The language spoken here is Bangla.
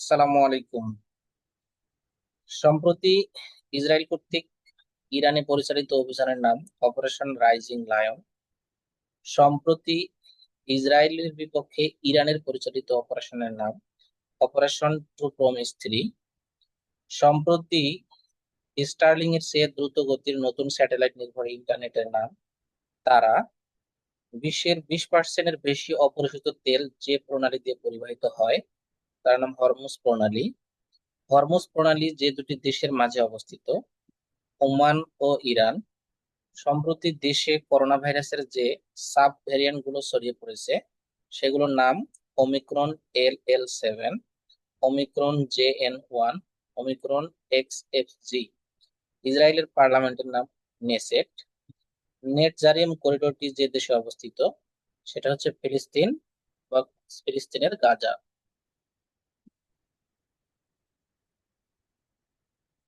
আসসালামু আলাইকুম। সম্প্রতি ইসরায়েল কর্তৃক ইরানে পরিচালিত অভিযানের নাম অপারেশন রাইজিং লায়ন। সম্প্রতি ইসরায়েলের বিপক্ষে ইরানের পরিচালিত অপারেশনের নাম অপারেশন ট্রু প্রমিস 3। সম্প্রতি স্টার্লিং এর চেয়ে দ্রুত গতির নতুন স্যাটেলাইট নির্ভর ইন্টারনেটের নাম তারা। বিশ্বের 20% বেশি অপরিশোধিত তেল যে প্রণালী দিয়ে পরিবাহিত হয় তার নাম হরমুজ প্রণালী। হরমুজ প্রণালী যে দুটি দেশের মাঝে অবস্থিত, ওমান ও ইরান। সম্প্রতি দেশে করোনা ভাইরাসের যে সাব ভ্যারিয়েন্ট গুলো ছড়িয়ে পড়েছে সেগুলোর নাম Omicron LL7, Omicron JN1, Omicron XFG। ইসরায়েলের পার্লামেন্টের নাম নেসেট। নেটজারিয়াম করিডোরটি যে দেশে অবস্থিত সেটা হচ্ছে ফিলিস্তিন বা ফিলিস্তিনের গাজা।